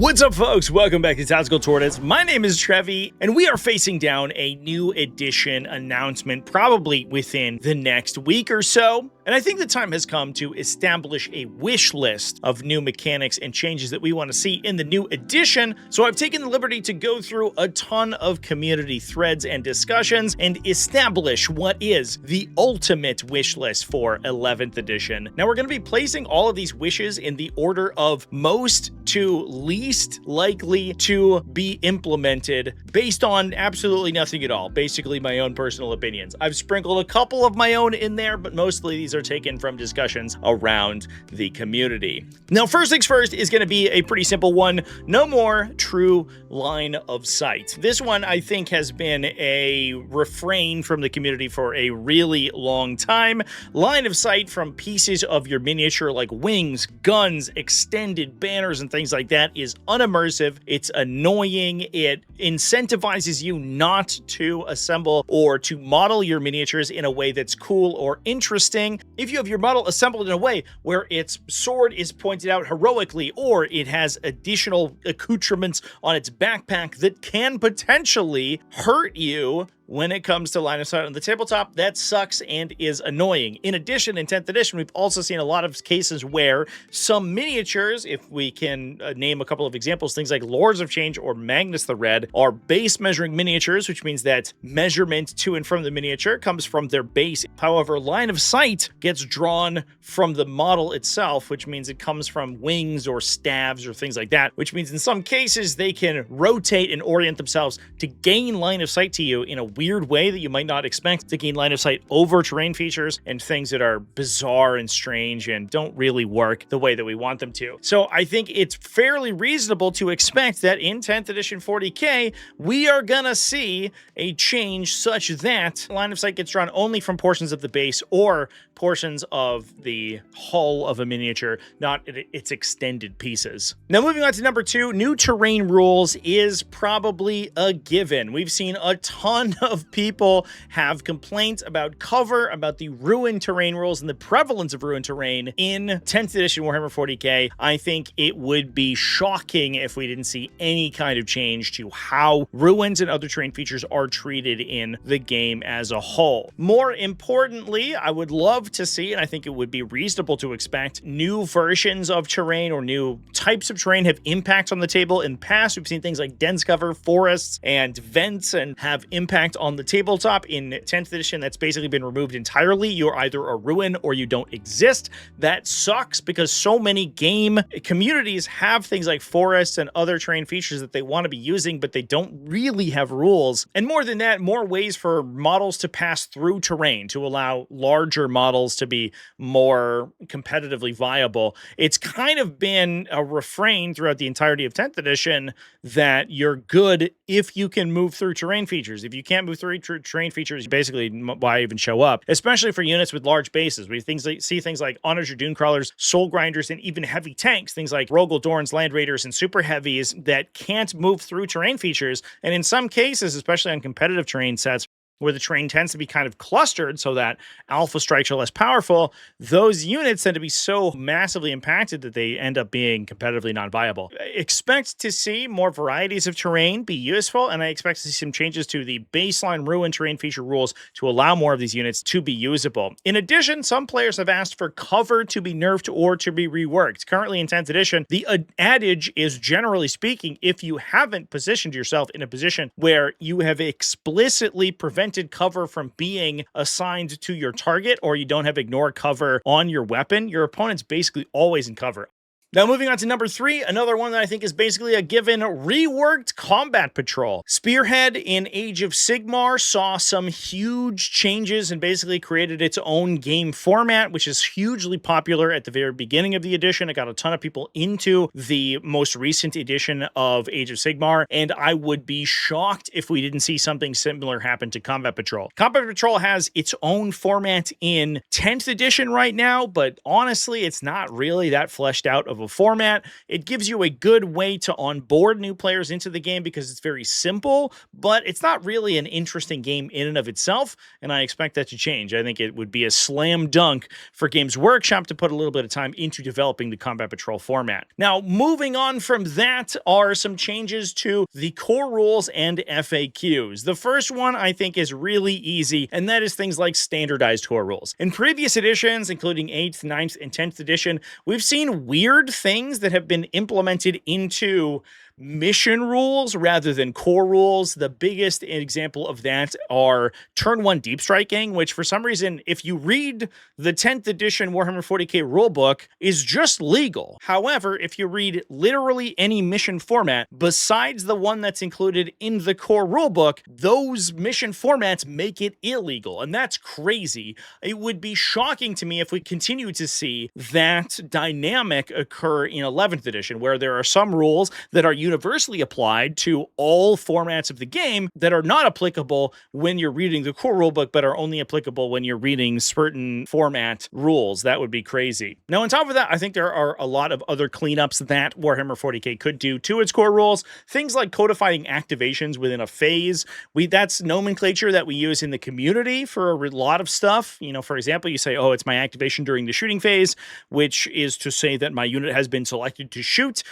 What's up, folks? Welcome back to TacticalTortoise. My name is Trevi, and we are facing down a new edition announcement probably within the next week or so. And I think the time has come to establish a wish list of new mechanics and changes that we want to see in the new edition. So I've taken the liberty to go through a ton of community threads and discussions and establish what is the ultimate wish list for 11th edition. Now we're going to be placing all of these wishes in the order of most to least likely to be implemented based on absolutely nothing at all. Basically my own personal opinions. I've sprinkled a couple of my own in there, but mostly these are taken from discussions around the community. Now, first things first is going to be a pretty simple one. No more true line of sight. This one, I think, has been a refrain from the community for a really long time. Line of sight from pieces of your miniature like wings, guns, extended banners, and things like that is unimmersive. It's annoying. It incentivizes you not to assemble or to model your miniatures in a way that's cool or interesting. If you have your model assembled in a way where its sword is pointed out heroically, or it has additional accoutrements on its backpack that can potentially hurt you when it comes to line of sight on the tabletop, that sucks and is annoying. In addition, in 10th edition, we've also seen a lot of cases where some miniatures, if we can name a couple of examples, things like Lords of Change or Magnus the Red, are base measuring miniatures, which means that measurement to and from the miniature comes from their base. However, line of sight gets drawn from the model itself, which means it comes from wings or staves or things like that, which means in some cases they can rotate and orient themselves to gain line of sight to you in a weird way that you might not expect, to gain line of sight over terrain features and things that are bizarre and strange and don't really work the way that we want them to. So I think it's fairly reasonable to expect that in 10th edition 40k, we are gonna see a change such that line of sight gets drawn only from portions of the base or portions of the hull of a miniature, not its extended pieces. Now moving on to number 2, new terrain rules is probably a given. We've seen a ton of people have complaints about cover, about the ruined terrain rules and the prevalence of ruined terrain in 10th edition Warhammer 40k. I think it would be shocking if we didn't see any kind of change to how ruins and other terrain features are treated in the game as a whole. More importantly, I would love to see, and I think it would be reasonable to expect, new versions of terrain or new types of terrain have impacts on the table. In the past, we've seen things like dense cover, forests, and vents and have impact on the tabletop. In 10th edition, that's basically been removed entirely. You're either a ruin or you don't exist. That sucks because so many game communities have things like forests and other terrain features that they want to be using, but they don't really have rules. And more than that, more ways for models to pass through terrain to allow larger models to be more competitively viable. It's kind of been a refrain throughout the entirety of 10th edition that you're good if you can move through terrain features. If you can't move through terrain features, basically why even show up, especially for units with large bases. We see things like Honor Dragoon Crawlers, Soul Grinders, and even heavy tanks, things like Rogel Dorns, Land Raiders, and Super Heavies that can't move through terrain features. And in some cases, especially on competitive terrain sets, where the terrain tends to be kind of clustered so that alpha strikes are less powerful, those units tend to be so massively impacted that they end up being competitively non-viable. Expect to see more varieties of terrain be useful, and I expect to see some changes to the baseline ruin terrain feature rules to allow more of these units to be usable. In addition, some players have asked for cover to be nerfed or to be reworked. Currently in 10th edition, the adage is, generally speaking, if you haven't positioned yourself in a position where you have explicitly prevented cover from being assigned to your target, or you don't have ignore cover on your weapon, your opponent's basically always in cover. Now moving on to number 3, another one that I think is basically a given, reworked Combat Patrol. Spearhead in Age of Sigmar saw some huge changes and basically created its own game format, which is hugely popular at the very beginning of the edition. It got a ton of people into the most recent edition of Age of Sigmar, and I would be shocked if we didn't see something similar happen to Combat Patrol. Combat Patrol has its own format in 10th edition right now, but honestly, it's not really that fleshed out of a format. It gives you a good way to onboard new players into the game because it's very simple, but it's not really an interesting game in and of itself, and I expect that to change. I think it would be a slam dunk for Games Workshop to put a little bit of time into developing the Combat Patrol format. Now, moving on from that are some changes to the core rules and FAQs. The first one I think is really easy, and that is things like standardized core rules. In previous editions, including 8th, 9th, and 10th edition, we've seen weird things that have been implemented into mission rules rather than core rules. The biggest example of that are turn 1 deep striking, which for some reason, if you read the 10th edition Warhammer 40k rulebook, is just legal. However, if you read literally any mission format besides the one that's included in the core rulebook, those mission formats make it illegal, and that's crazy. It would be shocking to me if we continue to see that dynamic occur in 11th edition, where there are some rules that are universally applied to all formats of the game that are not applicable when you're reading the core rulebook, but are only applicable when you're reading certain format rules. That would be crazy. Now, on top of that, I think there are a lot of other cleanups that Warhammer 40k could do to its core rules. Things like codifying activations within a phase. That's nomenclature that we use in the community for a lot of stuff. You know, for example, you say, oh, it's my activation during the shooting phase, which is to say that my unit has been selected to shoot.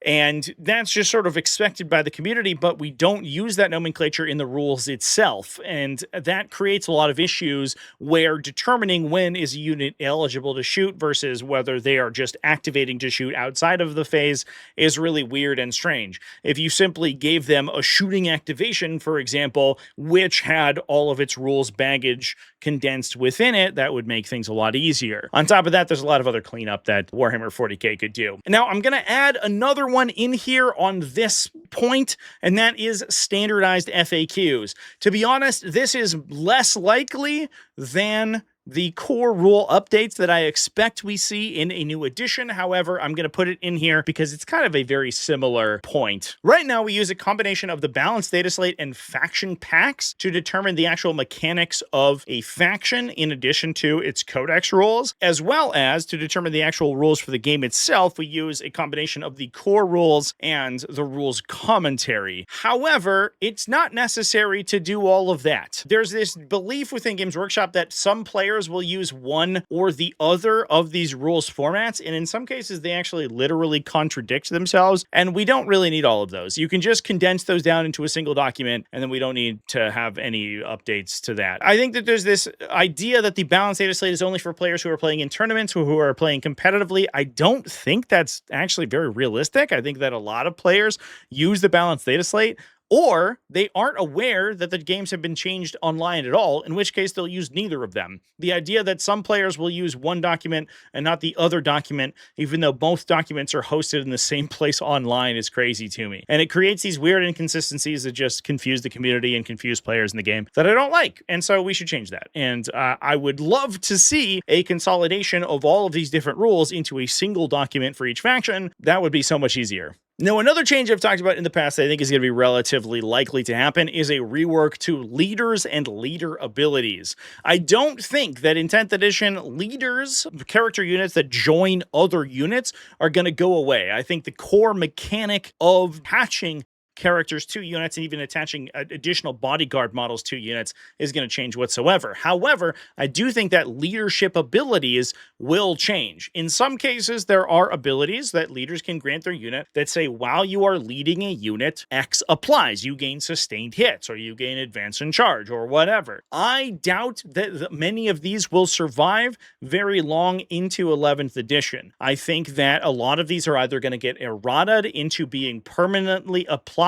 And that's just sort of expected by the community, but we don't use that nomenclature in the rules itself. And that creates a lot of issues where determining when is a unit eligible to shoot versus whether they are just activating to shoot outside of the phase is really weird and strange. If you simply gave them a shooting activation, for example, which had all of its rules baggage condensed within it, that would make things a lot easier. On top of that, there's a lot of other cleanup that Warhammer 40k could do. Now, I'm going to add another one in here on this point, and that is standardized FAQs. To be honest, this is less likely than the core rule updates that I expect we see in a new edition. However, I'm going to put it in here because it's kind of a very similar point. Right now, we use a combination of the balanced data slate and faction packs to determine the actual mechanics of a faction in addition to its codex rules, as well as to determine the actual rules for the game itself. We use a combination of the core rules and the rules commentary. However, it's not necessary to do all of that. There's this belief within Games Workshop that some players will use one or the other of these rules formats, and in some cases they actually literally contradict themselves, and we don't really need all of those. You can just condense those down into a single document, and then we don't need to have any updates to that. I think that there's this idea that the balanced data slate is only for players who are playing in tournaments or who are playing competitively. I don't think that's actually very realistic. I think that a lot of players use the balanced data slate, or they aren't aware that the games have been changed online at all, in which case they'll use neither of them. The idea that some players will use one document and not the other document, even though both documents are hosted in the same place online, is crazy to me. And it creates these weird inconsistencies that just confuse the community and confuse players in the game that I don't like. And so we should change that. And I would love to see a consolidation of all of these different rules into a single document for each faction. That would be so much easier. Now, another change I've talked about in the past that I think is going to be relatively likely to happen is a rework to leaders and leader abilities. I don't think that in 10th edition, leaders, character units that join other units, are going to go away. I think the core mechanic of patching characters to units and even attaching additional bodyguard models to units is going to change whatsoever. However, I do think that leadership abilities will change. In some cases, there are abilities that leaders can grant their unit that say, while you are leading a unit, X applies. You gain sustained hits, or you gain advance and charge, or whatever. I doubt that many of these will survive very long into 11th edition. I think that a lot of these are either going to get errataed into being permanently applied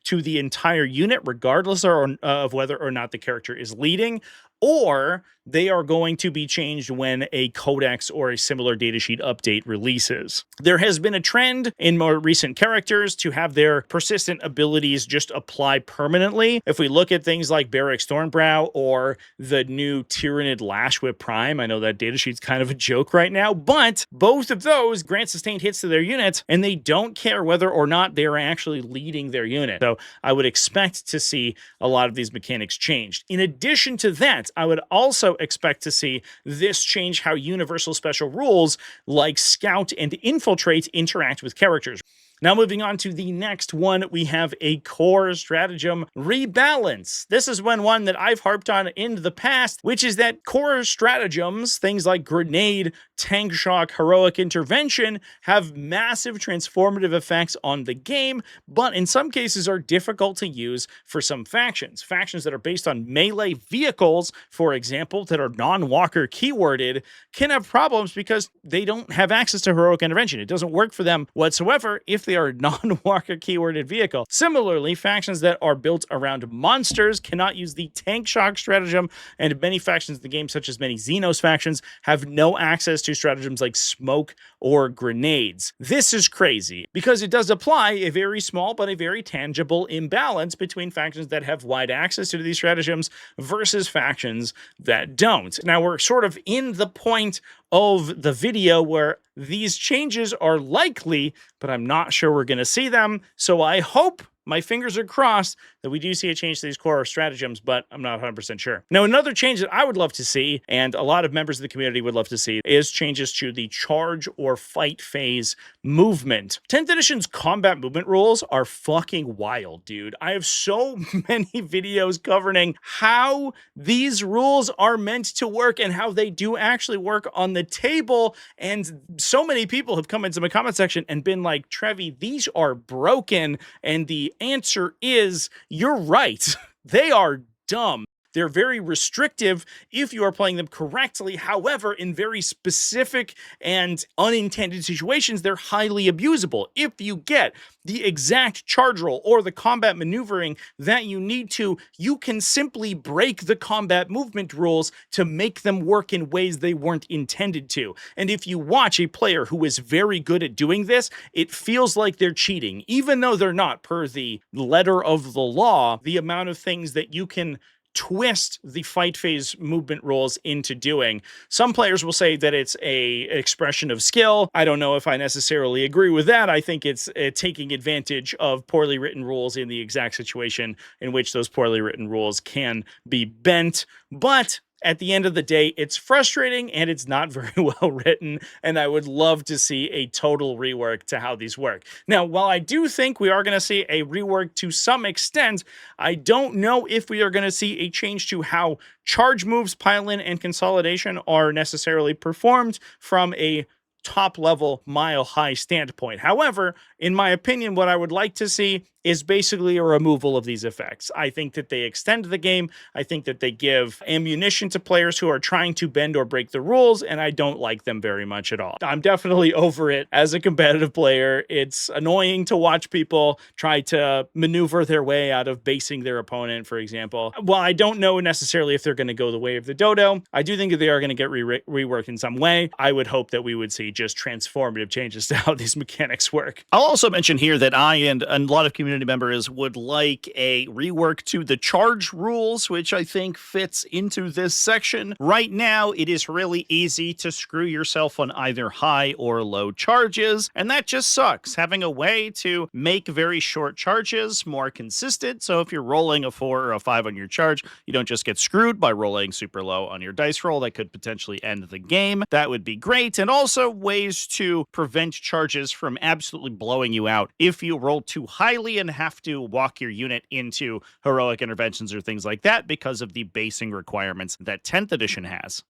to the entire unit, regardless of whether or not the character is leading, or they are going to be changed when a codex or a similar datasheet update releases. There has been a trend in more recent characters to have their persistent abilities just apply permanently. If we look at things like Barrack Stormbrow or the new Tyrannid Lashwhip Prime, I know that datasheet's kind of a joke right now, but both of those grant sustained hits to their units, and they don't care whether or not they're actually leading their unit. So I would expect to see a lot of these mechanics changed. In addition to that, points. I would also expect to see this change how universal special rules like Scout and Infiltrate interact with characters. Now, moving on to the next one, we have a core stratagem rebalance. This is one that I've harped on in the past, which is that core stratagems, things like grenade, tank shock, heroic intervention, have massive transformative effects on the game, but in some cases are difficult to use for some factions. Factions that are based on melee vehicles, for example, that are non-walker keyworded, can have problems because they don't have access to heroic intervention. It doesn't work for them whatsoever if they are a non-walker keyworded vehicle. Similarly, factions that are built around monsters cannot use the tank shock stratagem, and many factions in the game, such as many Xenos factions, have no access to stratagems like smoke or grenades. This is crazy because it does apply a very small but a very tangible imbalance between factions that have wide access to these stratagems versus factions that don't. Now, we're sort of in the point of the video where these changes are likely, but I'm not sure we're going to see them. So I hope, my fingers are crossed, that we do see a change to these core stratagems, but I'm not 100% sure. Now, another change that I would love to see, and a lot of members of the community would love to see, is changes to the charge or fight phase movement. 10th edition's combat movement rules are fucking wild, dude. I have so many videos covering how these rules are meant to work and how they do actually work on the table, and so many people have come into my comment section and been like, Trevi, these are broken, and the answer is, you're right. They are dumb. They're very restrictive if you are playing them correctly. However, in very specific and unintended situations, they're highly abusable. If you get the exact charge roll or the combat maneuvering that you need to, you can simply break the combat movement rules to make them work in ways they weren't intended to. And if you watch a player who is very good at doing this, it feels like they're cheating, even though they're not, per the letter of the law. The amount of things that you can twist the fight phase movement rules into doing. Some players will say that it's a expression of skill. I don't know if I necessarily agree with that. I think it's taking advantage of poorly written rules in the exact situation in which those poorly written rules can be bent. But at the end of the day, it's frustrating and it's not very well written, and I would love to see a total rework to how these work. Now, while I do think we are going to see a rework to some extent, I don't know if we are going to see a change to how charge moves, pile-in, and consolidation are necessarily performed from a top-level, mile-high standpoint. However, in my opinion, what I would like to see is basically a removal of these effects. I think that they extend the game. I think that they give ammunition to players who are trying to bend or break the rules, and I don't like them very much at all. I'm definitely over it as a competitive player. It's annoying to watch people try to maneuver their way out of basing their opponent, for example. While I don't know necessarily if they're going to go the way of the dodo, I do think that they are going to get reworked in some way. I would hope that we would see just transformative changes to how these mechanics work. I'll also mention here that I and a lot of community members would like a rework to the charge rules, which I think fits into this section. Right now, it is really easy to screw yourself on either high or low charges, and that just sucks. Having a way to make very short charges more consistent, so if you're rolling a 4 or a 5 on your charge, you don't just get screwed by rolling super low on your dice roll. That could potentially end the game. That would be great, and also ways to prevent charges from absolutely blowing you out if you roll too highly and have to walk your unit into heroic interventions or things like that because of the basing requirements that 10th edition has.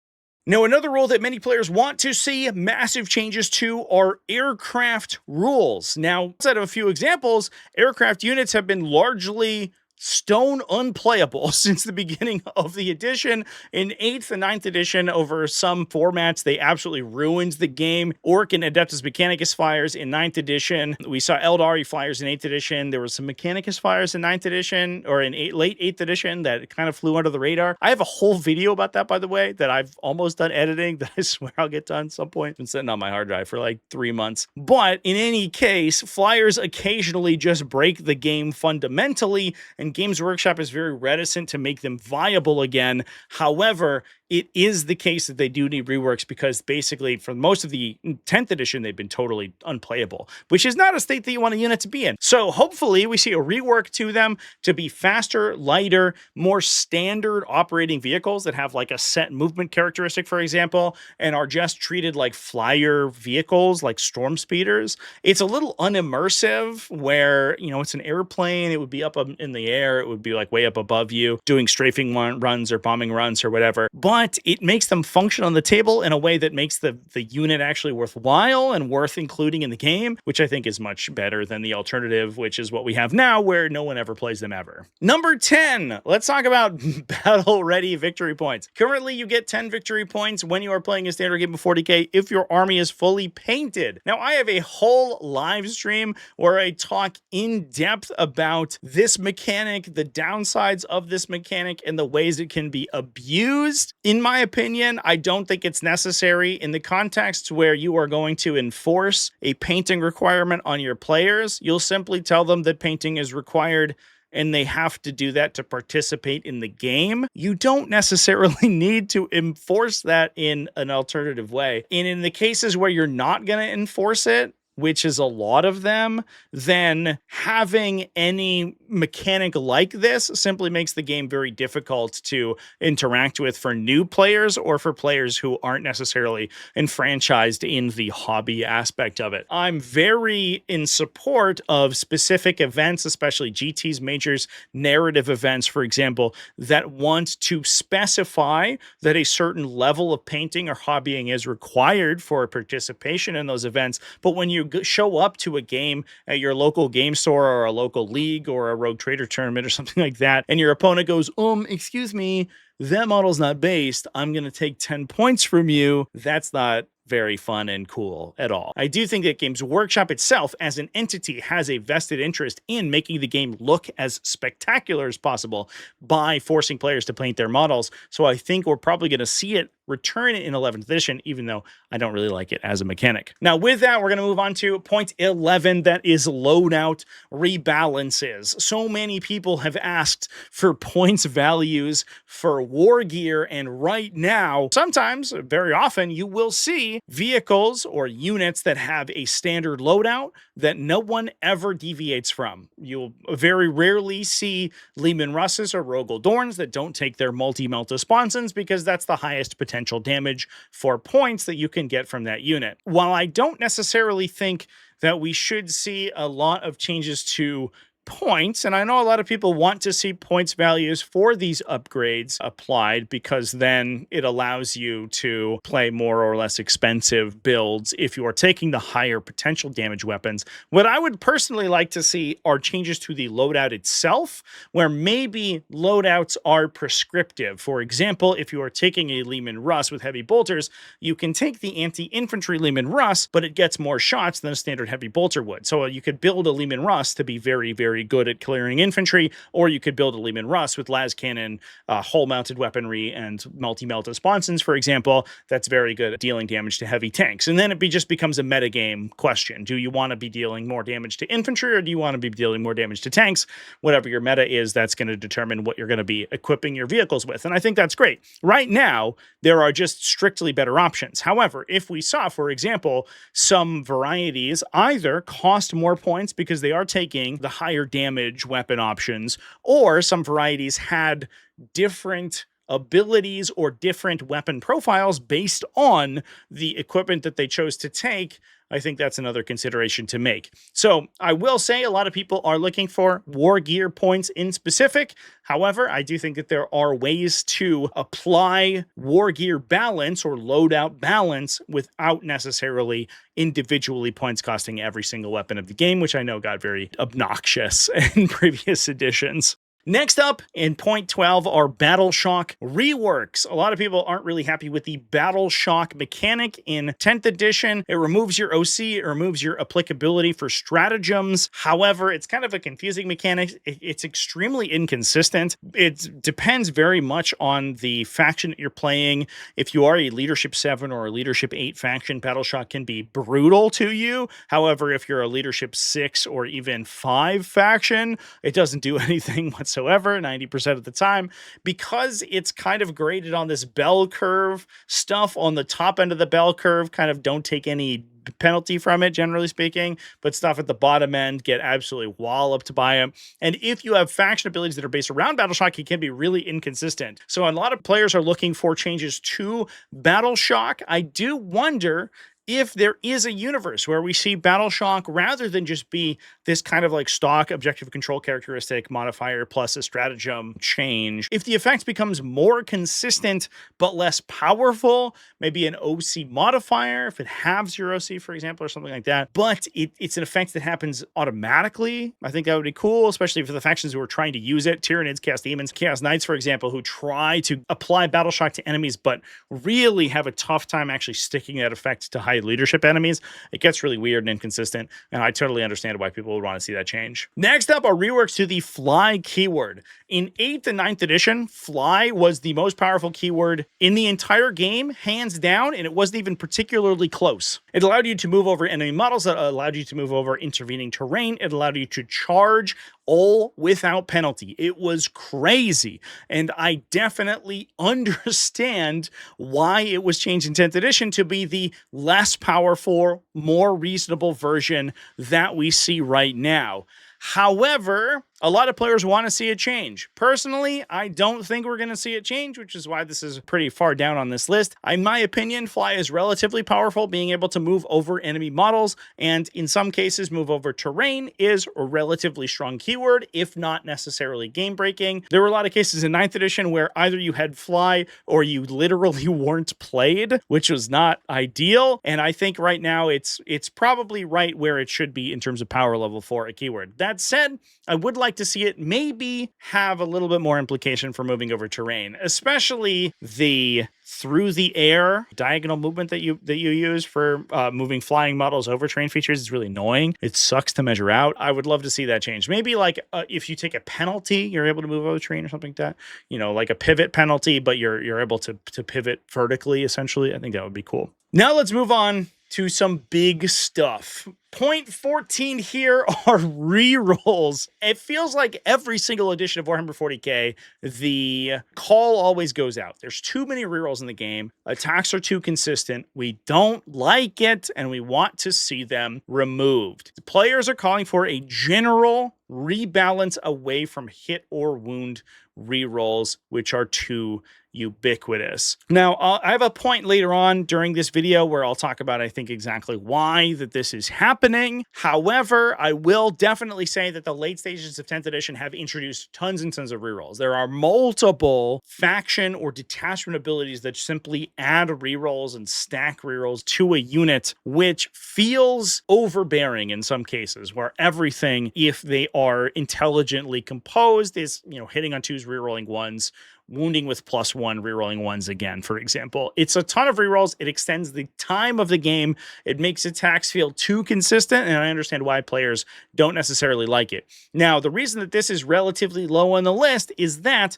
Now, another rule that many players want to see massive changes to are aircraft rules. Now, outside of a few examples, aircraft units have been largely stone unplayable since the beginning of the edition. In 8th and 9th edition, over some formats, they absolutely ruined the game. Orc and Adeptus Mechanicus flyers in 9th edition. We saw Eldari flyers in 8th edition. There were some Mechanicus flyers in 9th edition, or in late 8th edition, that kind of flew under the radar. I have a whole video about that, by the way, that I've almost done editing, that I swear I'll get done at some point. It's been sitting on my hard drive for like 3 months. But in any case, flyers occasionally just break the game fundamentally, and Games Workshop is very reticent to make them viable again. However, it is the case that they do need reworks because basically for most of the 10th edition, they've been totally unplayable, which is not a state that you want a unit to be in. So hopefully we see a rework to them to be faster, lighter, more standard operating vehicles that have like a set movement characteristic, for example, and are just treated like flyer vehicles, like storm speeders. It's a little unimmersive where, you know, it's an airplane. It would be up in the air. It would be like way up above you doing strafing runs or bombing runs or whatever. But it makes them function on the table in a way that makes the unit actually worthwhile and worth including in the game, which I think is much better than the alternative, which is what we have now where no one ever plays them ever. Number 10, let's talk about battle ready victory points. Currently, you get 10 victory points when you are playing a standard game of 40k if your army is fully painted. Now, I have a whole live stream where I talk in depth about this mechanic, the downsides of this mechanic, and the ways it can be abused. In my opinion, I don't think it's necessary in the context where you are going to enforce a painting requirement on your players. You'll simply tell them that painting is required and they have to do that to participate in the game. You don't necessarily need to enforce that in an alternative way. And in the cases where you're not going to enforce it, which is a lot of them, then having any mechanic like this simply makes the game very difficult to interact with for new players or for players who aren't necessarily enfranchised in the hobby aspect of it. I'm very in support of specific events, especially GTs, majors, narrative events, for example, that want to specify that a certain level of painting or hobbying is required for participation in those events. But when you show up to a game at your local game store or a local league or a Rogue Trader tournament or something like that, and your opponent goes, excuse me, that model's not based, I'm going to take 10 points from you, that's not very fun and cool at all. I do think that Games Workshop itself as an entity has a vested interest in making the game look as spectacular as possible by forcing players to paint their models. So I think we're probably going to see it return in 11th edition, even though I don't really like it as a mechanic. Now, with that, we're going to move on to point 11, that is Loadout rebalances. So many people have asked for points values for war gear, and right now, sometimes, very often, you will see vehicles or units that have a standard loadout that no one ever deviates from. You'll very rarely see Leman Russes or Rogel Dorns that don't take their multi-melta sponsons because that's the highest potential damage for points that you can get from that unit. While I don't necessarily think that we should see a lot of changes to points, and I know a lot of people want to see points values for these upgrades applied because then it allows you to play more or less expensive builds if you are taking the higher potential damage weapons. What I would personally like to see are changes to the loadout itself, where maybe loadouts are prescriptive. For example, if you are taking a Leman Russ with heavy bolters, you can take the anti-infantry Leman Russ, but it gets more shots than a standard heavy bolter would. So you could build a Leman Russ to be very, very good at clearing infantry, or you could build a Leman Russ with las cannon, hull-mounted weaponry, and multi-melta sponsons, for example, that's very good at dealing damage to heavy tanks. And then it just becomes a metagame question. Do you want to be dealing more damage to infantry, or do you want to be dealing more damage to tanks? Whatever your meta is, that's going to determine what you're going to be equipping your vehicles with. And I think that's great. Right now, there are just strictly better options. However, if we saw, for example, some varieties either cost more points because they are taking the higher damage weapon options, or some varieties had different abilities or different weapon profiles based on the equipment that they chose to take, I think that's another consideration to make. So I will say a lot of people are looking for war gear points in specific. However, I do think that there are ways to apply war gear balance or loadout balance without necessarily individually points costing every single weapon of the game, which I know got very obnoxious in previous editions. Next up, in point 12, are Battleshock reworks. A lot of people aren't really happy with the Battleshock mechanic in 10th edition. It removes your OC, it removes your applicability for stratagems. However, it's kind of a confusing mechanic. It's extremely inconsistent. It depends very much on the faction that you're playing. If you are a Leadership 7 or a Leadership 8 faction, Battleshock can be brutal to you. However, if you're a Leadership 6 or even 5 faction, it doesn't do anything whatsoever whatsoever 90% of the time, because it's kind of graded on this bell curve. Stuff on the top end of the bell curve kind of don't take any penalty from it, generally speaking, but stuff at the bottom end get absolutely walloped by them. And if you have faction abilities that are based around Battleshock, it can be really inconsistent. So a lot of players are looking for changes to Battleshock. I do wonder if there is a universe where we see Battleshock, rather than just be this kind of like stock objective control characteristic modifier plus a stratagem change, if the effect becomes more consistent but less powerful, maybe an OC modifier, if it halves your OC, for example, or something like that, but it's an effect that happens automatically. I think that would be cool, especially for the factions who are trying to use it. Tyranids, Chaos Demons, Chaos Knights, for example, who try to apply Battleshock to enemies but really have a tough time actually sticking that effect to high leadership enemies. It gets really weird and inconsistent, and I totally understand why people would want to see that change. Next up are reworks to the fly keyword. In 8th and 9th edition, fly was the most powerful keyword in the entire game, hands down, and it wasn't even particularly close. It allowed you to move over enemy models, it allowed you to move over intervening terrain, it allowed you to charge, all without penalty. It was crazy, and I definitely understand why it was changed in 10th edition to be the less powerful, more reasonable version that we see right now. However, a lot of players want to see a change. Personally, I don't think we're going to see a change, which is why this is pretty far down on this list. In my opinion, fly is relatively powerful. Being able to move over enemy models and in some cases move over terrain is a relatively strong keyword, if not necessarily game breaking. There were a lot of cases in 9th edition where either you had fly or you literally weren't played, which was not ideal. And I think right now it's probably right where it should be in terms of power level for a keyword. That said, I would like to see it maybe have a little bit more implication for moving over terrain, especially the through the air diagonal movement that you use for moving flying models over terrain features is really annoying. It sucks to measure out. I would love to see that change. Maybe like if you take a penalty, you're able to move over terrain or something like that. You know, like a pivot penalty, but you're able to pivot vertically, essentially. I think that would be cool. Now let's move on to some big stuff. Point 14 here are rerolls. It feels like every single edition of Warhammer 40k, the call always goes out. There's too many rerolls in the game. Attacks are too consistent. We don't like it, and we want to see them removed. The players are calling for a general rebalance away from hit or wound rerolls, which are too ubiquitous. Now, I have a point later on during this video where I'll talk about, I think, exactly why that this is happening. However, I will definitely say that the late stages of 10th edition have introduced tons and tons of rerolls. There are multiple faction or detachment abilities that simply add rerolls and stack rerolls to a unit, which feels overbearing in some cases, where everything, if they are intelligently composed, is, you know, hitting on 2s, rerolling 1s, wounding with +1, rerolling 1s again, for example. It's a ton of rerolls. It extends the time of the game. It makes attacks feel too consistent, and I understand why players don't necessarily like it. Now, the reason that this is relatively low on the list is that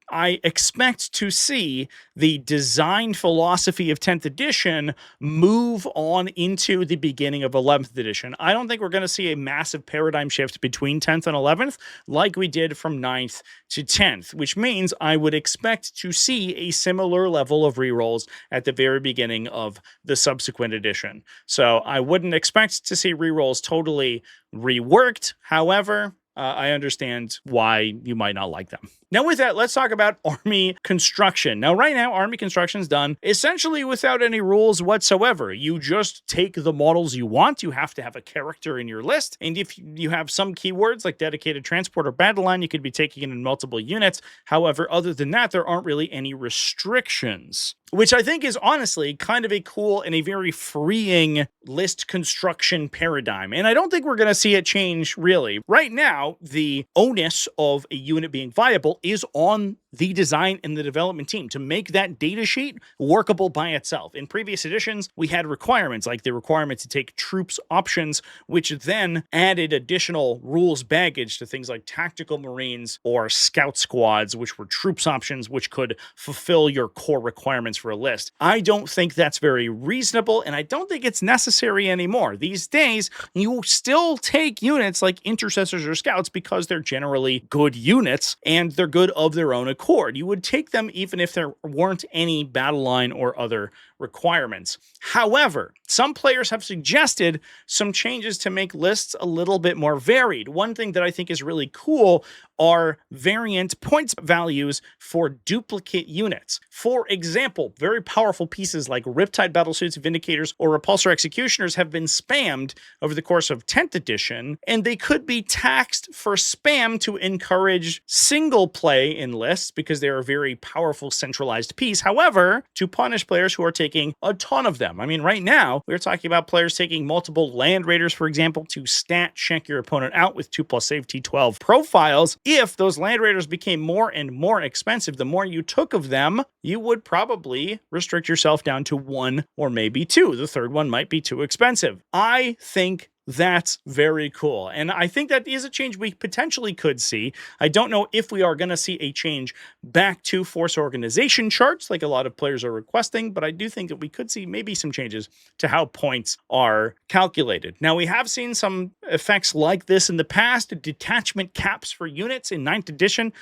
I expect to see the design philosophy of 10th edition move on into the beginning of 11th edition. I don't think we're going to see a massive paradigm shift between 10th and 11th like we did from 9th to 10th, which means I would expect to see a similar level of rerolls at the very beginning of the subsequent edition. So I wouldn't expect to see rerolls totally reworked. However, I understand why you might not like them. Now with that, let's talk about army construction. Now right now, army construction is done essentially without any rules whatsoever. You just take the models you want. You have to have a character in your list. And if you have some keywords like dedicated transport or battle line, you could be taking it in multiple units. However, other than that, there aren't really any restrictions, which I think is honestly kind of a cool and a very freeing list construction paradigm. And I don't think we're going to see it change really. Right now, the onus of a unit being viable is on the design and the development team to make that data sheet workable by itself. In previous editions, we had requirements like the requirement to take troops options, which then added additional rules baggage to things like tactical marines or scout squads, which were troops options, which could fulfill your core requirements for a list. I don't think that's very reasonable, and I don't think it's necessary anymore. These days, you still take units like intercessors or scouts because they're generally good units and they're good of their own accord. You would take them even if there weren't any battle line or other requirements. However, some players have suggested some changes to make lists a little bit more varied. One thing that I think is really cool are variant points values for duplicate units. For example, very powerful pieces like Riptide Battlesuits, Vindicators, or Repulsor Executioners have been spammed over the course of 10th edition, and they could be taxed for spam to encourage single play in lists because they're a very powerful centralized piece. However, to punish players who are taking a ton of them. I mean, right now, we're talking about players taking multiple Land Raiders, for example, to stat check your opponent out with 2+ save T12 profiles. If those Land Raiders became more and more expensive, the more you took of them, you would probably restrict yourself down to 1 or maybe 2. The third one might be too expensive. I think that's very cool. And I think that is a change we potentially could see. I don't know if we are going to see a change back to force organization charts like a lot of players are requesting, but I do think that we could see maybe some changes to how points are calculated. Now, we have seen some effects like this in the past. Detachment caps for units in 9th edition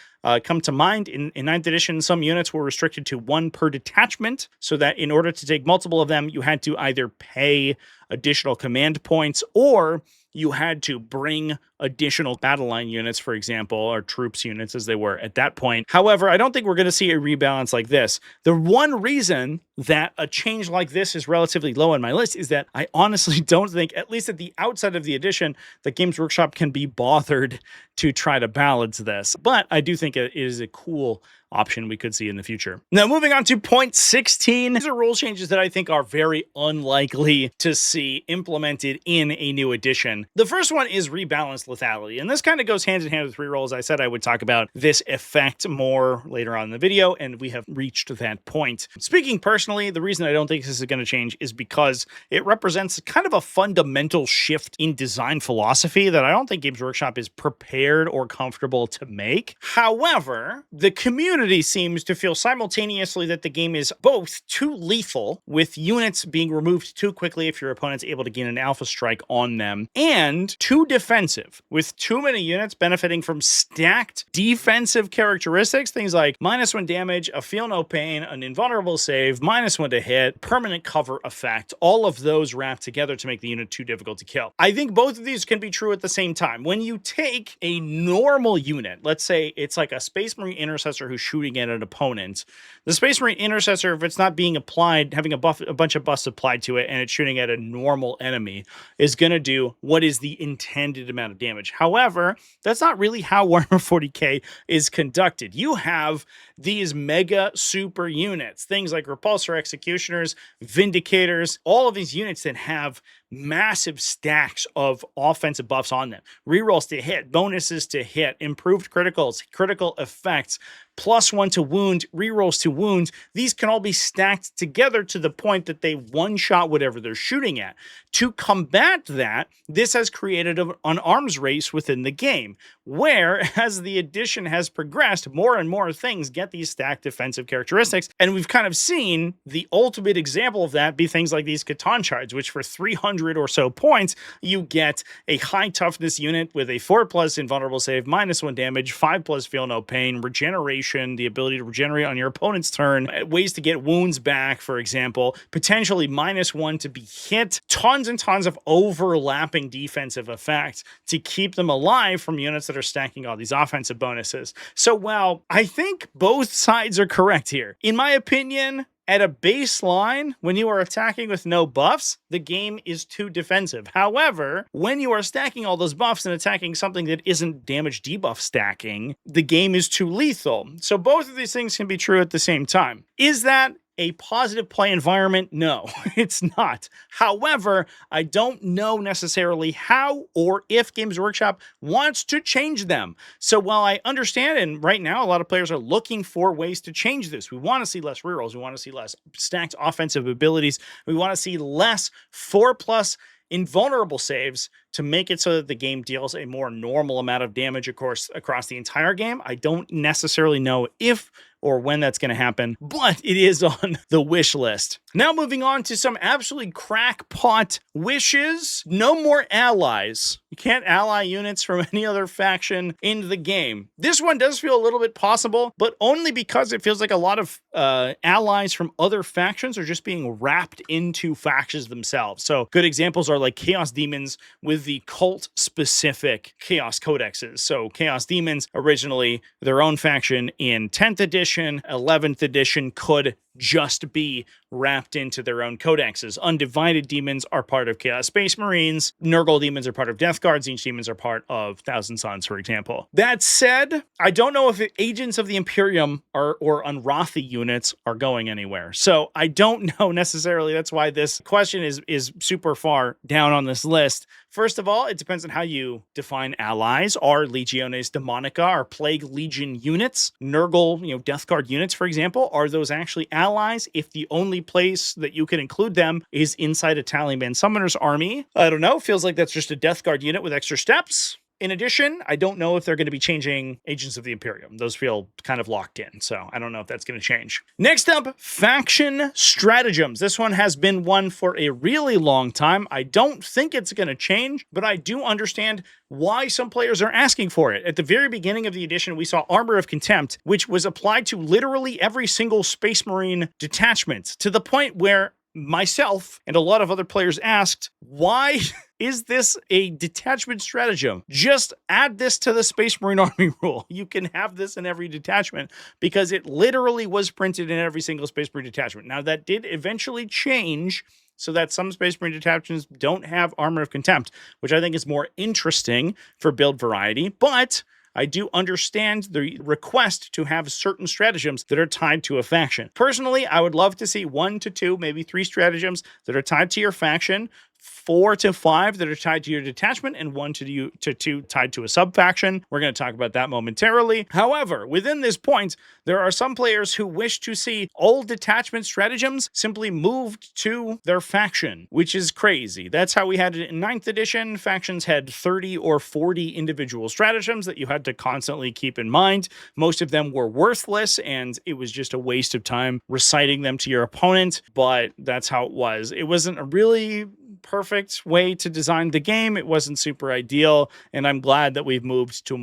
come to mind. In 9th edition, some units were restricted to 1 per detachment, so that in order to take multiple of them, you had to either pay additional command points or you had to bring additional battle line units, for example, or troops units as they were at that point. However, I don't think we're going to see a rebalance like this. The one reason that a change like this is relatively low on my list is that I honestly don't think, at least at the outside of the edition, that Games Workshop can be bothered to try to balance this. But I do think it is a cool option we could see in the future. Now, moving on to point 16. These are rule changes that I think are very unlikely to see implemented in a new edition. The first one is rebalance lethality, and this kind of goes hand in hand with rerolls. I said I would talk about this effect more later on in the video, and we have reached that point. Speaking personally, the reason I don't think this is going to change is because it represents kind of a fundamental shift in design philosophy that I don't think Games Workshop is prepared or comfortable to make. However, the community seems to feel simultaneously that the game is both too lethal, with units being removed too quickly if your opponent's able to gain an alpha strike on them, and too defensive, with too many units benefiting from stacked defensive characteristics, things like -1 damage, a feel no pain, an invulnerable save, -1 to hit, permanent cover effect, all of those wrapped together to make the unit too difficult to kill. I think both of these can be true at the same time. When you take a normal unit, let's say it's like a Space Marine Intercessor who's shooting at an opponent, the Space Marine Intercessor, if it's not being applied, having a bunch of buffs applied to it, and it's shooting at a normal enemy, is going to do what is the intended amount of damage. However, that's not really how Warhammer 40k is conducted. You have these mega super units, things like Repulsor Executioners, Vindicators, all of these units that have massive stacks of offensive buffs on them. Rerolls to hit, bonuses to hit, improved criticals, critical effects, +1 to wound, rerolls to wounds. These can all be stacked together to the point that they one-shot whatever they're shooting at. To combat that, this has created an arms race within the game, where as the edition has progressed, more and more things get these stacked defensive characteristics, and we've kind of seen the ultimate example of that be things like these Catan Shards, which for 300 or so points, you get a high toughness unit with a 4+ invulnerable save, -1 damage, 5+ feel no pain, regeneration, the ability to regenerate on your opponent's turn, ways to get wounds back, for example, potentially -1 to be hit, tons and tons of overlapping defensive effects to keep them alive from units that are stacking all these offensive bonuses. So while I think both sides are correct here, in my opinion, at a baseline, when you are attacking with no buffs, the game is too defensive. However, when you are stacking all those buffs and attacking something that isn't damage debuff stacking, the game is too lethal. So both of these things can be true at the same time. Is that a positive play environment? No, it's not. However, I don't know necessarily how or if Games Workshop wants to change them. So while I understand, and right now a lot of players are looking for ways to change this, we want to see less rerolls, we want to see less stacked offensive abilities, we want to see less 4+ invulnerable saves to make it so that the game deals a more normal amount of damage, of course, across the entire game. I don't necessarily know if or when that's going to happen, but it is on the wish list. Now moving on to some absolutely crackpot wishes. No more allies. You can't ally units from any other faction in the game. This one does feel a little bit possible, but only because it feels like a lot of allies from other factions are just being wrapped into factions themselves. So good examples are like Chaos Demons with the cult-specific Chaos Codexes. So Chaos Demons, originally their own faction in 10th edition, 11th edition, could just be wrapped into their own codexes. Undivided demons are part of Chaos Space Marines. Nurgle demons are part of Death Guard. Zinch demons are part of Thousand Sons, for example. That said, I don't know if Agents of the Imperium or Unrathi units are going anywhere. So I don't know necessarily. That's why this question is super far down on this list. First of all, it depends on how you define allies. Are Legiones Demonica, are Plague Legion units, Nurgle, Death Guard units, for example, are those actually allies if the only place that you can include them is inside a Taliban Summoner's army? I don't know. Feels like that's just a Death Guard unit with extra steps. In addition, I don't know if they're going to be changing Agents of the Imperium. Those feel kind of locked in, so I don't know if that's going to change. Next up, faction stratagems. This one has been one for a really long time. I don't think it's going to change, but I do understand why some players are asking for it. At the very beginning of the edition, we saw Armor of Contempt, which was applied to literally every single Space Marine detachment, to the point where myself and a lot of other players asked, why is this a detachment stratagem? Just add this to the Space Marine Army rule. You can have this in every detachment because it literally was printed in every single Space Marine detachment. Now, that did eventually change so that some Space Marine detachments don't have Armor of Contempt, which I think is more interesting for build variety, but I do understand the request to have certain stratagems that are tied to a faction. Personally, I would love to see 1 to 2, maybe 3 stratagems that are tied to your faction, 4 to 5 that are tied to your detachment, and 1 to 2 tied to a sub-faction. We're going to talk about that momentarily. However, within this point, there are some players who wish to see all detachment stratagems simply moved to their faction, which is crazy. That's how we had it in 9th edition. Factions had 30 or 40 individual stratagems that you had to constantly keep in mind. Most of them were worthless, and it was just a waste of time reciting them to your opponent, but that's how it was. It wasn't a really perfect way to design the game. It wasn't super ideal, and I'm glad that we've moved to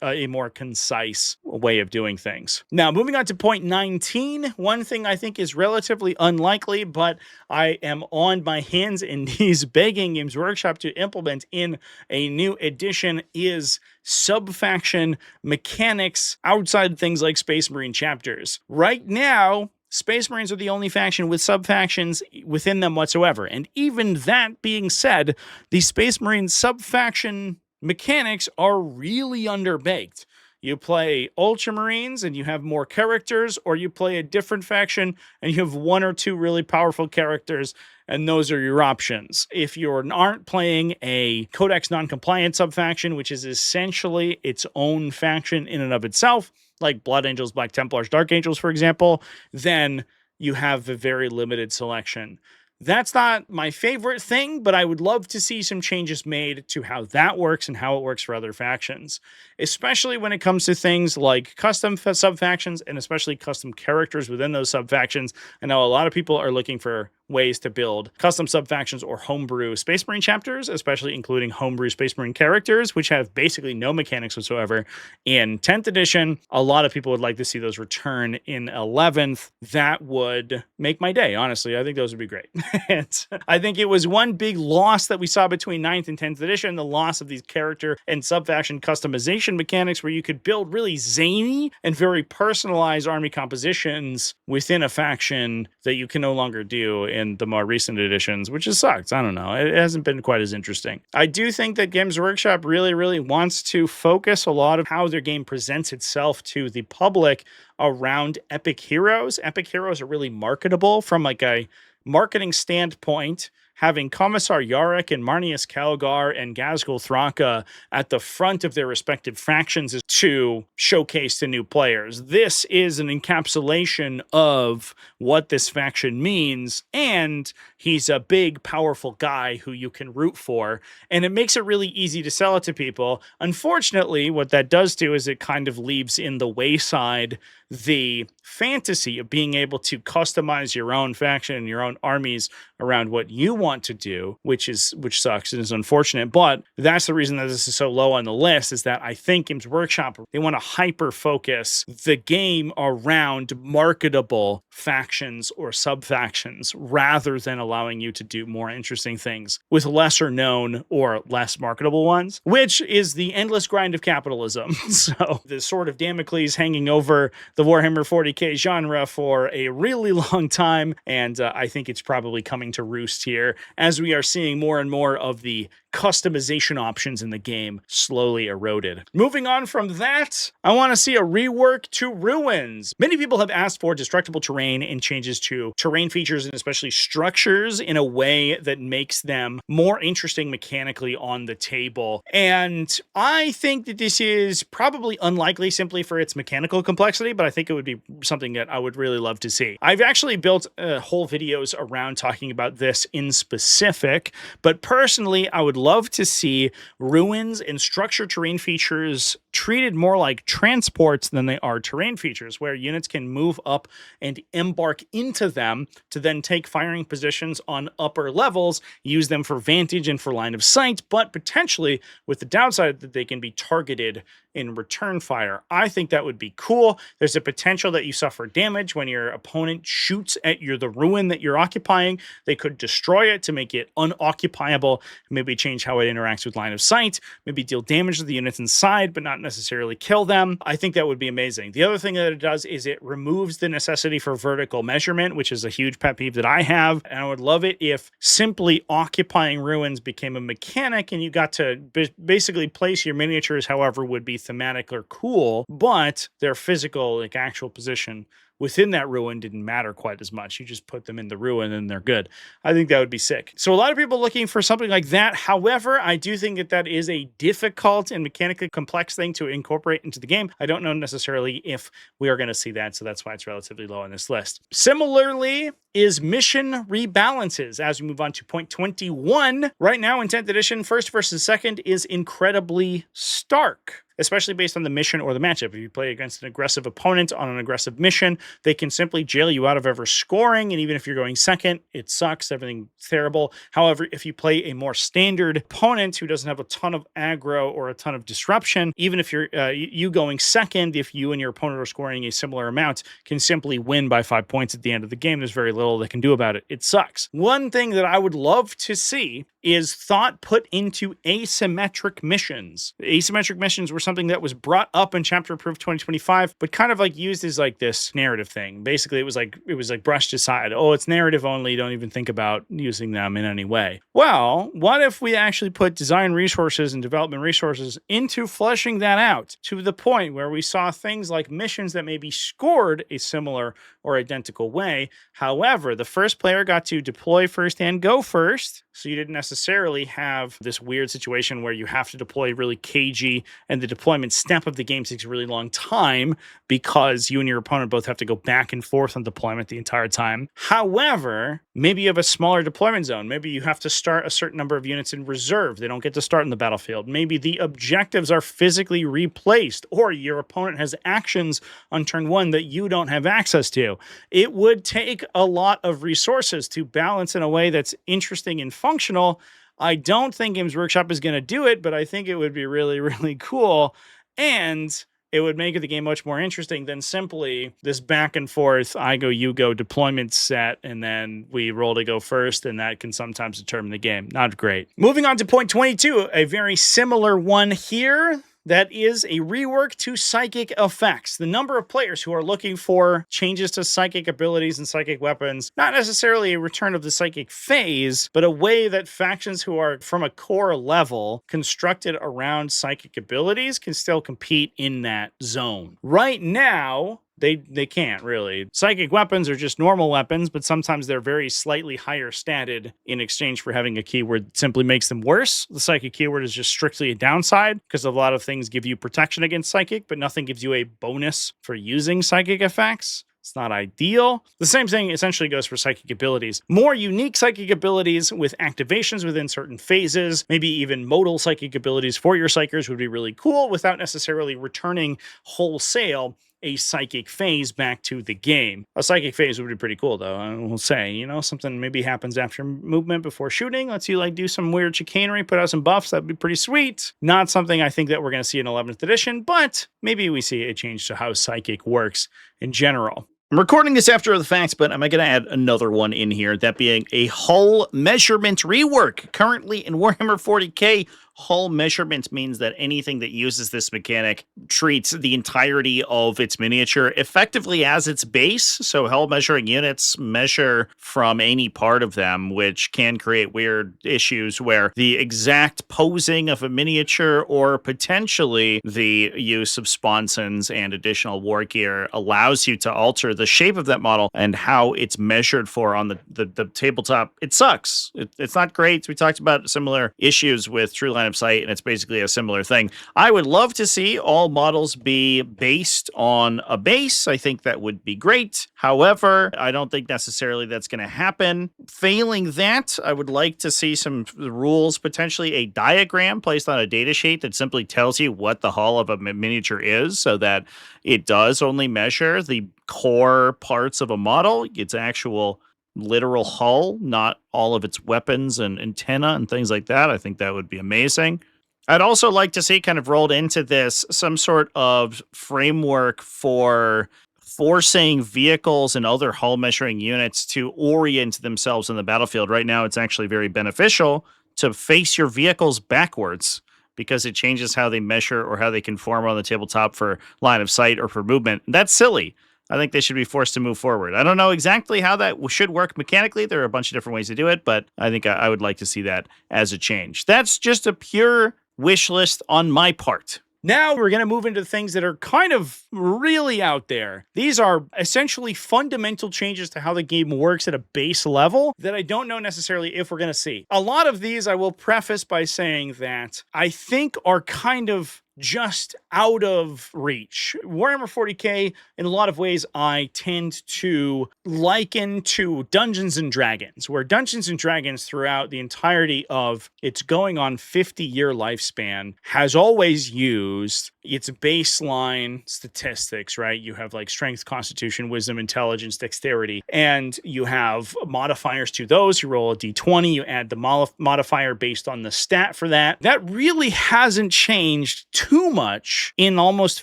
a more concise way of doing things. Now, moving on to point 19, one thing I think is relatively unlikely, but I am on my hands and knees begging Games Workshop to implement in a new edition is sub-faction mechanics outside things like Space Marine chapters. Right now, Space Marines are the only faction with sub-factions within them whatsoever. And even that being said, the Space Marine sub-faction mechanics are really underbaked. You play Ultramarines and you have more characters, or you play a different faction and you have 1 or 2 really powerful characters, and those are your options. If you aren't playing a Codex non-compliant sub-faction, which is essentially its own faction in and of itself, like Blood Angels, Black Templars, Dark Angels, for example, then you have a very limited selection. That's not my favorite thing, but I would love to see some changes made to how that works and how it works for other factions, especially when it comes to things like custom sub-factions and especially custom characters within those sub-factions. I know a lot of people are looking for ways to build custom sub-factions or homebrew Space Marine chapters, especially including homebrew Space Marine characters, which have basically no mechanics whatsoever. In 10th edition, a lot of people would like to see those return in 11th. That would make my day, honestly. I think those would be great. And I think it was one big loss that we saw between 9th and 10th edition, the loss of these character and sub-faction customization mechanics where you could build really zany and very personalized army compositions within a faction that you can no longer do in the more recent editions, which has sucked. I don't know. It hasn't been quite as interesting. I do think that Games Workshop really wants to focus a lot of how their game presents itself to the public around epic heroes. Epic heroes are really marketable from like a marketing standpoint. Having Commissar Yarrick and Marnius Calgar and Gazgul Thranka at the front of their respective factions is to showcase to new players. This is an encapsulation of what this faction means, and he's a big, powerful guy who you can root for, and it makes it really easy to sell it to people. Unfortunately, what that does do is it kind of leaves in the wayside the fantasy of being able to customize your own faction and your own armies around what you want to do, which sucks and is unfortunate. But that's the reason that this is so low on the list, is that I think Games Workshop, they want to hyper focus the game around marketable factions or sub-factions rather than allowing you to do more interesting things with lesser known or less marketable ones, which is the endless grind of capitalism. So the sword of Damocles hanging over the Warhammer 40k genre for a really long time, and I think it's probably coming to roost here as we are seeing more and more of the customization options in the game slowly eroded. Moving on from that, I want to see a rework to Ruins. Many people have asked for destructible terrain and changes to terrain features and especially structures in a way that makes them more interesting mechanically on the table. And I think that this is probably unlikely simply for its mechanical complexity, but I think it would be something that I would really love to see. I've actually built whole videos around talking about this in specific, but personally, I would love to see ruins and structured terrain features treated more like transports than they are terrain features, where units can move up and embark into them to then take firing positions on upper levels, use them for vantage and for line of sight, but potentially with the downside that they can be targeted in return fire. I think that would be cool. There's a potential that you suffer damage when your opponent shoots at the ruin that you're occupying. They could destroy it to make it unoccupiable, maybe change how it interacts with line of sight, maybe deal damage to the units inside, but not necessarily kill them. I think that would be amazing. The other thing that it does is it removes the necessity for vertical measurement, which is a huge pet peeve that I have, and I would love it if simply occupying ruins became a mechanic and you got to basically place your miniatures however would be thematic or cool, but their physical, like actual position within that ruin didn't matter quite as much. You just put them in the ruin and they're good. I think that would be sick. So a lot of people looking for something like that. However, I do think that that is a difficult and mechanically complex thing to incorporate into the game. I don't know necessarily if we are going to see that, so that's why it's relatively low on this list. Similarly is mission rebalances. As we move on to point 21, right now in 10th edition, first versus second is incredibly stark, especially based on the mission or the matchup. If you play against an aggressive opponent on an aggressive mission, they can simply jail you out of ever scoring, and even if you're going second, it sucks, everything's terrible. However, if you play a more standard opponent who doesn't have a ton of aggro or a ton of disruption, even if you're you going second, if you and your opponent are scoring a similar amount, can simply win by 5 points at the end of the game. There's very little they can do about it. It sucks. One thing that I would love to see is thought put into asymmetric missions. Asymmetric missions were something that was brought up in Chapter Approved 2025, but kind of like used as like this narrative thing. Basically, it was like brushed aside. Oh, it's narrative only. Don't even think about using them in any way. Well, what if we actually put design resources and development resources into fleshing that out to the point where we saw things like missions that may be scored a similar or identical way. However, the first player got to deploy first and go first, so you didn't necessarily have this weird situation where you have to deploy really cagey and the deployment step of the game takes a really long time because you and your opponent both have to go back and forth on deployment the entire time. However, maybe you have a smaller deployment zone. Maybe you have to start a certain number of units in reserve. They don't get to start in the battlefield. Maybe the objectives are physically replaced, or your opponent has actions on turn one that you don't have access to. It would take a lot of resources to balance in a way that's interesting and functional. I don't think Games Workshop is going to do it, but I think it would be really, really cool. And it would make the game much more interesting than simply this back and forth, I go, you go deployment set, and then we roll to go first, and that can sometimes determine the game. Not great. Moving on to point 22, a very similar one here. that is a rework to psychic effects. The number of players who are looking for changes to psychic abilities and psychic weapons, not necessarily a return of the psychic phase, but a way that factions who are from a core level constructed around psychic abilities can still compete in that zone. Right now, they can't really. Psychic weapons are just normal weapons, but sometimes they're very slightly higher statted in exchange for having a keyword that simply makes them worse. The psychic keyword is just strictly a downside because a lot of things give you protection against psychic, but nothing gives you a bonus for using psychic effects. It's not ideal. The same thing essentially goes for psychic abilities. More unique psychic abilities with activations within certain phases, maybe even modal psychic abilities for your psychers would be really cool without necessarily returning wholesale a psychic phase back to the game. A psychic phase would be pretty cool, though. I will say, you know, something maybe happens after movement before shooting. Lets you like do some weird chicanery, put out some buffs. That'd be pretty sweet. Not something I think that we're going to see in 11th edition, but maybe we see a change to how psychic works in general. I'm recording this after the fact, but I'm going to add another one in here, that being a hull measurement rework. Currently in Warhammer 40k, hull measurement means that anything that uses this mechanic treats the entirety of its miniature effectively as its base. So hull measuring units measure from any part of them, which can create weird issues where the exact posing of a miniature or potentially the use of sponsons and additional war gear allows you to alter the shape of that model and how it's measured for on the tabletop. It sucks. It's not great. We talked about similar issues with True Line of Sight, and it's basically a similar thing. I would love to see all models be based on a base. I think that would be great. However, I don't think necessarily that's going to happen. Failing that, I would like to see some rules, potentially a diagram placed on a data sheet that simply tells you what the hull of a miniature is, so that it does only measure the core parts of a model, its actual literal hull, not all of its weapons and antenna and things like that. I think that would be amazing. I'd also like to see kind of rolled into this some sort of framework for forcing vehicles and other hull measuring units to orient themselves in the battlefield. Right now, it's actually very beneficial to face your vehicles backwards, because it changes how they measure or how they conform on the tabletop for line of sight or for movement. That's silly. I think they should be forced to move forward. I don't know exactly how that should work mechanically. There are a bunch of different ways to do it, but I think I would like to see that as a change. That's just a pure wish list on my part. Now we're going to move into things that are kind of really out there. These are essentially fundamental changes to how the game works at a base level that I don't know necessarily if we're going to see. A lot of these I will preface by saying that I think are kind of just out of reach. Warhammer 40k, in a lot of ways, I tend to liken to Dungeons and Dragons, where Dungeons and Dragons throughout the entirety of its going on 50-year lifespan has always used its baseline statistics, right? You have like strength, constitution, wisdom, intelligence, dexterity, and you have modifiers to those. You roll a d20, you add the modifier based on the stat for that. That really hasn't changed too much in almost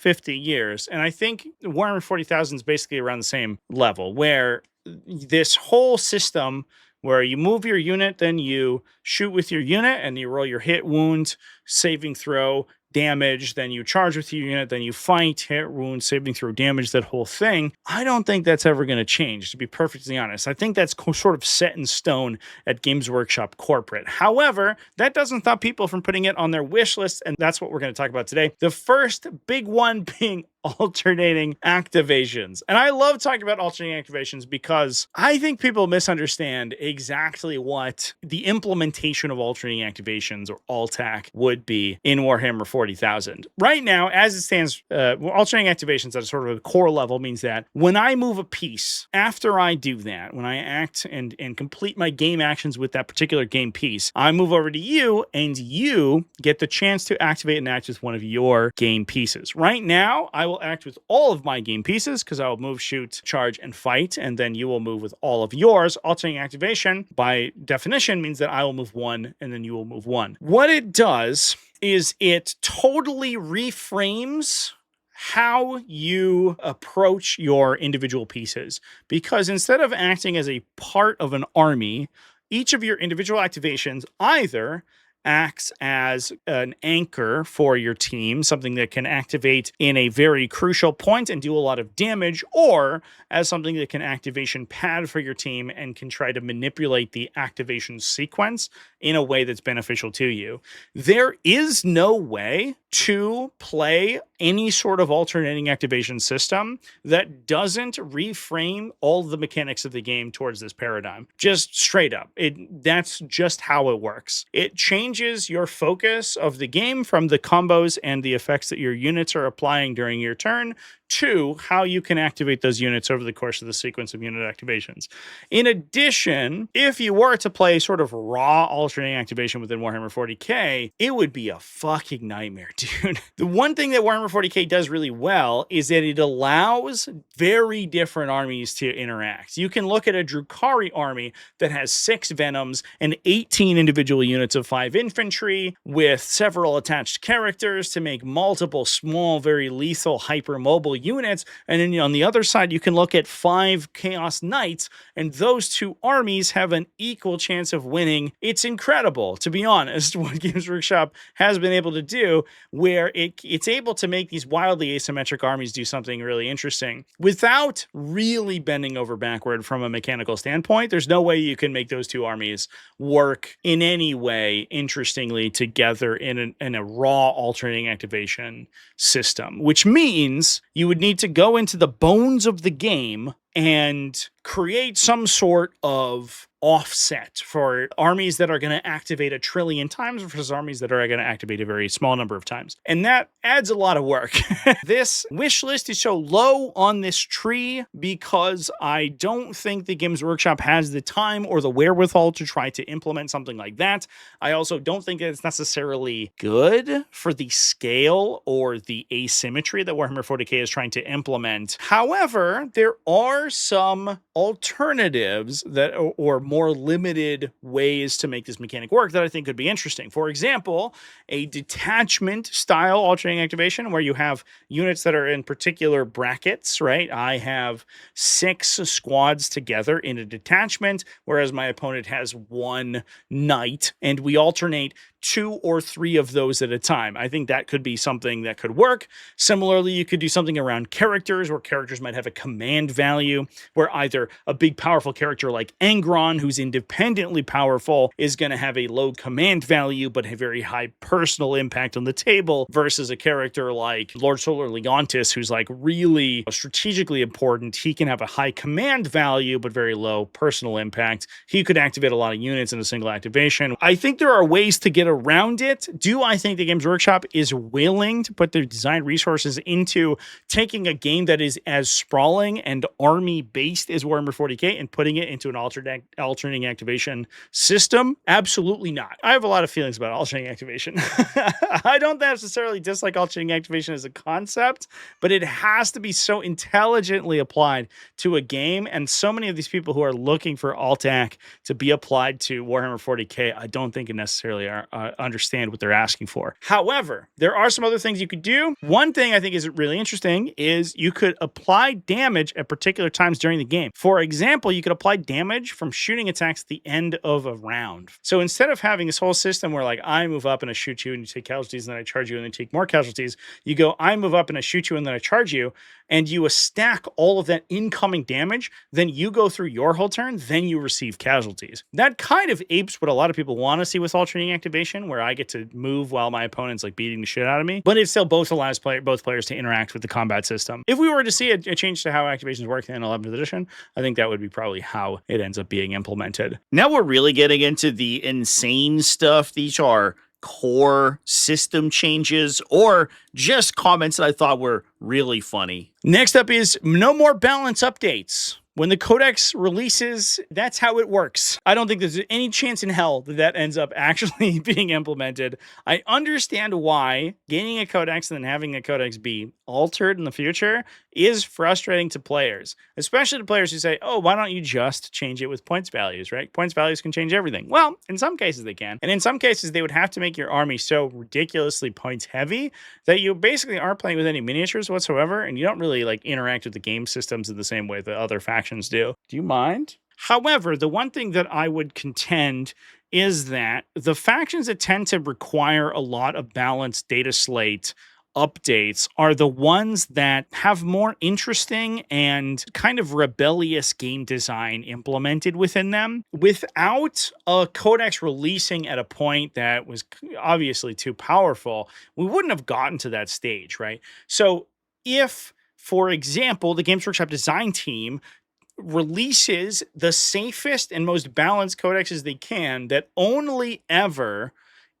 50 years. And I think Warhammer 40,000 is basically around the same level, where this whole system where you move your unit, then you shoot with your unit, and you roll your hit, wound, saving throw, damage, then you charge with your unit, then you fight, hit, wound, saving throw, damage, that whole thing. I don't think that's ever going to change, to be perfectly honest. I think that's sort of set in stone at Games Workshop corporate. However, that doesn't stop people from putting it on their wish list, and that's what we're going to talk about today. The first big one being alternating activations. And I love talking about alternating activations because I think people misunderstand exactly what the implementation of alternating activations, or ALTAC, would be in Warhammer 40,000. Right now, as it stands, alternating activations at a sort of a core level means that when I move a piece, after I do that, when I act and complete my game actions with that particular game piece, I move over to you, and you get the chance to activate and act with one of your game pieces. Right now, I will act with all of my game pieces because I will move, shoot, charge, and fight, and then you will move with all of yours. Alternating activation, by definition, means that I will move one, and then you will move one. What it does is it totally reframes how you approach your individual pieces, because instead of acting as a part of an army, each of your individual activations either acts as an anchor for your team, something that can activate in a very crucial point and do a lot of damage, or as something that can activation pad for your team and can try to manipulate the activation sequence in a way that's beneficial to you. There is no way to play any sort of alternating activation system that doesn't reframe all the mechanics of the game towards this paradigm. Just straight up. That's just how it works. It changes your focus of the game from the combos and the effects that your units are applying during your turn to how you can activate those units over the course of the sequence of unit activations. In addition, if you were to play sort of raw alternating activation within Warhammer 40k, it would be a fucking nightmare, dude. The one thing that Warhammer 40k does really well is that it allows very different armies to interact. You can look at a Drukhari army that has 6 Venoms and 18 individual units of 5 infantry with several attached characters to make multiple small, very lethal, hyper-mobile units, and then on the other side you can look at 5 Chaos Knights, and those two armies have an equal chance of winning. It's incredible, to be honest, what Games Workshop has been able to do, where it's able to make these wildly asymmetric armies do something really interesting without really bending over backward from a mechanical standpoint. There's no way you can make those two armies work in any way interestingly together in a raw alternating activation system, which means you would need to go into the bones of the game and create some sort of offset for armies that are going to activate 1 trillion times versus armies that are going to activate a very small number of times. And that adds a lot of work. This wish list is so low on this tree because I don't think the Games Workshop has the time or the wherewithal to try to implement something like that. I also don't think that it's necessarily good for the scale or the asymmetry that Warhammer 40k is trying to implement. However, there are some alternatives that, or more limited ways to make this mechanic work that I think could be interesting. For example, a detachment style alternating activation where you have units that are in particular brackets, right? I have 6 squads together in a detachment, whereas my opponent has 1 knight, and we alternate 2 or 3 of those at a time. I think that could be something that could work. Similarly, you could do something around characters, where characters might have a command value, where either a big powerful character like Angron, who's independently powerful, is going to have a low command value but a very high personal impact on the table, versus a character like Lord Solar Leontis, who's like really strategically important. He can have a high command value but very low personal impact. He could activate a lot of units in a single activation. I think there are ways to get around it. Do I think the Games Workshop is willing to put their design resources into taking a game that is as sprawling and army based as Warhammer 40k and putting it into an alternating activation system? Absolutely not. I have a lot of feelings about alternating activation. I don't necessarily dislike alternating activation as a concept, but it has to be so intelligently applied to a game, and so many of these people who are looking for alt-ac to be applied to Warhammer 40k, I don't think it necessarily understand what they're asking for. However, there are some other things you could do. One thing I think is really interesting is you could apply damage at particular times during the game. For example, you could apply damage from shooting attacks at the end of a round. So instead of having this whole system where like I move up and I shoot you and you take casualties and then I charge you and then take more casualties, you go I move up and I shoot you and then I charge you, and you stack all of that incoming damage, then you go through your whole turn, then you receive casualties. That kind of apes what a lot of people want to see with alternating activation, where I get to move while my opponent's like beating the shit out of me, but it still both allows both players to interact with the combat system. If we were to see a change to how activations work in 11th edition, I think that would be probably how it ends up being implemented. Now we're really getting into the insane stuff. These are core system changes or just comments that I thought were really funny. Next up is no more balance updates. When the codex releases, that's how it works. I don't think there's any chance in hell that that ends up actually being implemented. I understand why gaining a codex and then having a codex be altered in the future is frustrating to players, especially to players who say, oh, why don't you just change it with points values, right? Points values can change everything. Well, in some cases they can. And in some cases, they would have to make your army so ridiculously points heavy that you basically aren't playing with any miniatures whatsoever, and you don't really like interact with the game systems in the same way that other factions do. Do you mind? However, the one thing that I would contend is that the factions that tend to require a lot of balanced data slate updates are the ones that have more interesting and kind of rebellious game design implemented within them. Without a codex releasing at a point that was obviously too powerful, we wouldn't have gotten to that stage, right? So if, for example, the Games Workshop design team releases the safest and most balanced codexes they can that only ever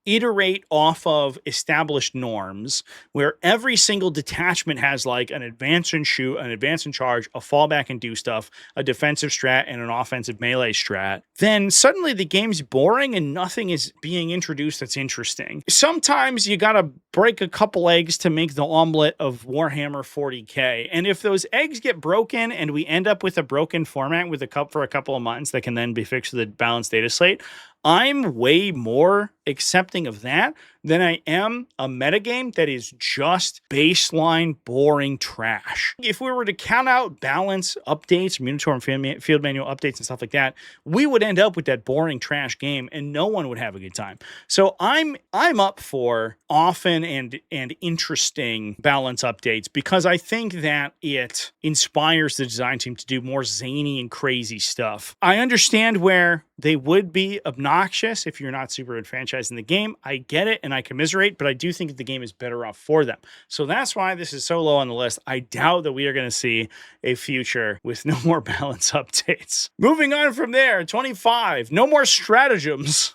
iterate off of established norms, where every single detachment has like an advance and shoot, an advance and charge, a fallback and do stuff, a defensive strat, and an offensive melee strat, then suddenly the game's boring and nothing is being introduced that's interesting. Sometimes you gotta break a couple eggs to make the omelet of Warhammer 40k, and if those eggs get broken and we end up with a broken format with a cup for a couple of months that can then be fixed with a balanced data slate, I'm way more accepting of that than I am a metagame that is just baseline boring trash. If we were to count out balance updates, Minotaur and field manual updates and stuff like that, we would end up with that boring trash game and no one would have a good time. So I'm up for often and interesting balance updates because I think that it inspires the design team to do more zany and crazy stuff. I understand where they would be obnoxious if you're not super enfranchised in the game. I get it and I commiserate, but I do think that the game is better off for them. So that's why this is so low on the list. I doubt that we are going to see a future with no more balance updates. Moving on from there, 25, no more stratagems.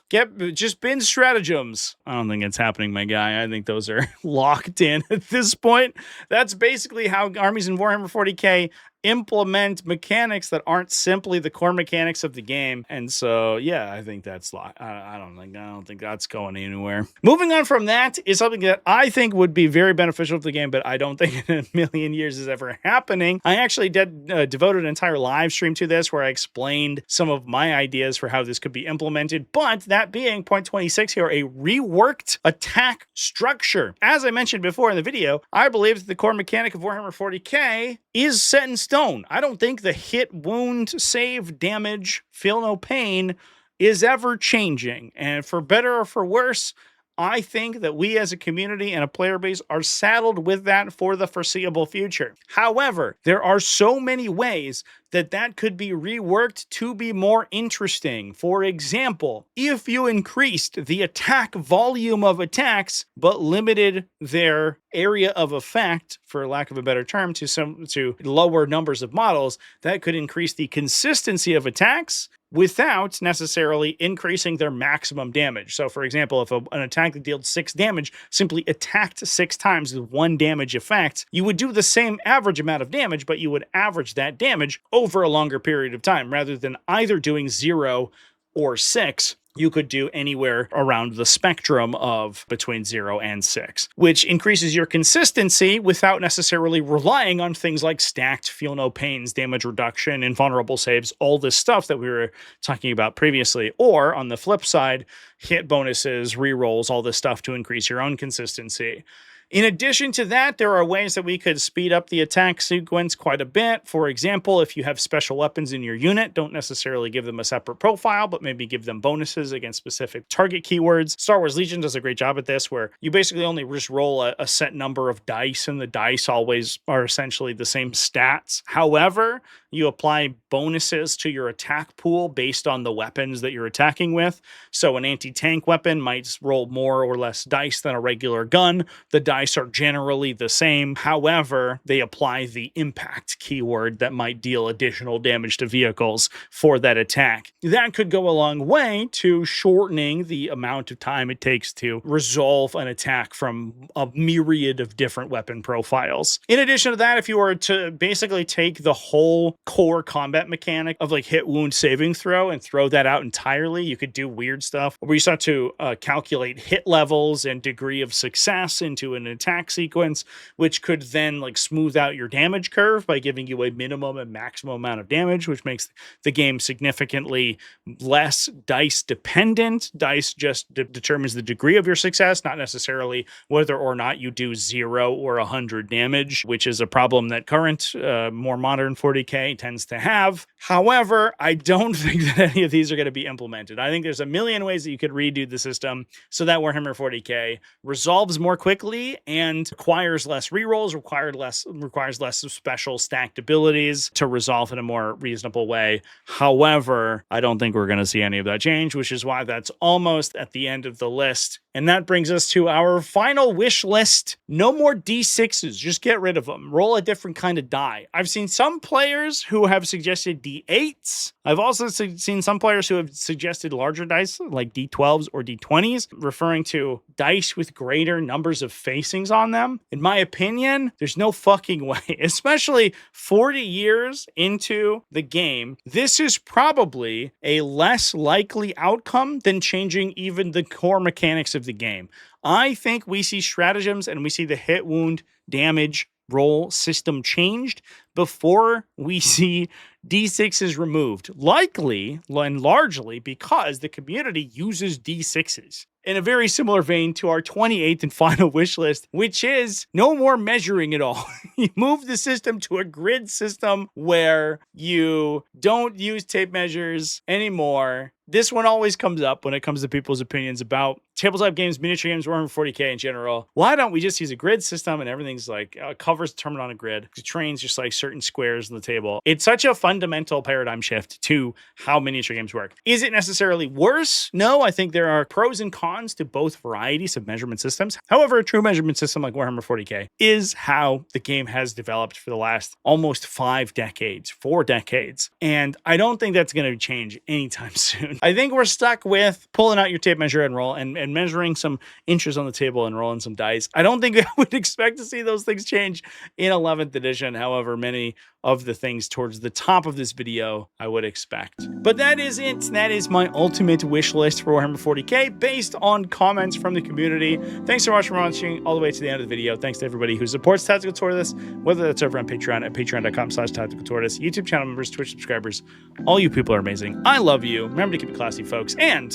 Just bin stratagems. I don't think it's happening, my guy. I think those are locked in at this point. That's basically how armies in Warhammer 40k implement mechanics that aren't simply the core mechanics of the game. And so, yeah, I think that's I don't think that's going anywhere. Moving on from that is something that I think would be very beneficial to the game, but I don't think in a million years is ever happening. I actually devoted an entire live stream to this where I explained some of my ideas for how this could be implemented. But that being point 26 here, a reworked attack structure. As I mentioned before in the video, I believe that the core mechanic of Warhammer 40k is set in stone. I don't think the hit, wound, save, damage, feel no pain is ever changing. And for better or for worse, I think that we as a community and a player base are saddled with that for the foreseeable future. However, there are so many ways that could be reworked to be more interesting. For example, if you increased the attack volume of attacks, but limited their area of effect, for lack of a better term, to lower numbers of models, that could increase the consistency of attacks without necessarily increasing their maximum damage. So, for example, if an attack that dealt 6 damage simply attacked 6 times with 1 damage effect, you would do the same average amount of damage, but you would average that damage over a longer period of time, rather than either doing 0 or 6. You could do anywhere around the spectrum of between 0 and 6, which increases your consistency without necessarily relying on things like stacked feel no pains, damage reduction, invulnerable saves, all this stuff that we were talking about previously. Or on the flip side, hit bonuses, rerolls, all this stuff to increase your own consistency. In addition to that, there are ways that we could speed up the attack sequence quite a bit. For example, if you have special weapons in your unit, don't necessarily give them a separate profile, but maybe give them bonuses against specific target keywords. Star Wars Legion does a great job at this, where you basically only just roll a set number of dice, and the dice always are essentially the same stats. However, you apply bonuses to your attack pool based on the weapons that you're attacking with. So an anti-tank weapon might roll more or less dice than a regular gun. The dice are generally the same. However, they apply the impact keyword that might deal additional damage to vehicles for that attack. That could go a long way to shortening the amount of time it takes to resolve an attack from a myriad of different weapon profiles. In addition to that, if you were to basically take the whole core combat mechanic of like hit, wound, saving throw and throw that out entirely, you could do weird stuff where you start to calculate hit levels and degree of success into an attack sequence, which could then like smooth out your damage curve by giving you a minimum and maximum amount of damage, which makes the game significantly less dice dependent. Dice just determines the degree of your success, not necessarily whether or not you do 0 or 100 damage, which is a problem that current more modern 40k tends to have. However, I don't think that any of these are going to be implemented. I think there's a million ways that you could redo the system so that Warhammer 40K resolves more quickly and requires less rerolls, requires less special stacked abilities to resolve in a more reasonable way. However, I don't think we're going to see any of that change, which is why that's almost at the end of the list. And that brings us to our final wish list. No more D6s. Just get rid of them. Roll a different kind of die. I've seen some players who have suggested D8s. I've also seen some players who have suggested larger dice, like D12s or D20s, referring to dice with greater numbers of facings on them. In my opinion, there's no fucking way, especially 40 years into the game. This is probably a less likely outcome than changing even the core mechanics of the game. I think we see stratagems and we see the hit wound damage roll system changed before we see D6s removed, likely and largely because the community uses D6s. In a very similar vein to our 28th and final wish list, which is no more measuring at all. You move the system to a grid system where you don't use tape measures anymore. This one always comes up when it comes to people's opinions about tabletop games, miniature games, Warhammer 40K in general. Why don't we just use a grid system and everything's like covers determined on a grid? The terrain's just like certain squares on the table. It's such a fundamental paradigm shift to how miniature games work. Is it necessarily worse? No, I think there are pros and cons to both varieties of measurement systems. However, a true measurement system like Warhammer 40K is how the game has developed for the last almost 4 decades. And I don't think that's going to change anytime soon. I think we're stuck with pulling out your tape measure and roll and measuring some inches on the table and rolling some dice. I don't think I would expect to see those things change in 11th edition. However, many of the things towards the top of this video I would expect. But that is it. That is my ultimate wish list for Warhammer 40K based on comments from the community. Thanks so much for watching all the way to the end of the video. Thanks to everybody who supports TacticalTortoise, whether that's over on Patreon at patreon.com/TacticalTortoise, YouTube channel members, Twitch subscribers. All you people are amazing. I love you. Remember to keep it classy, folks, and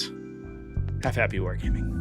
have happy wargaming.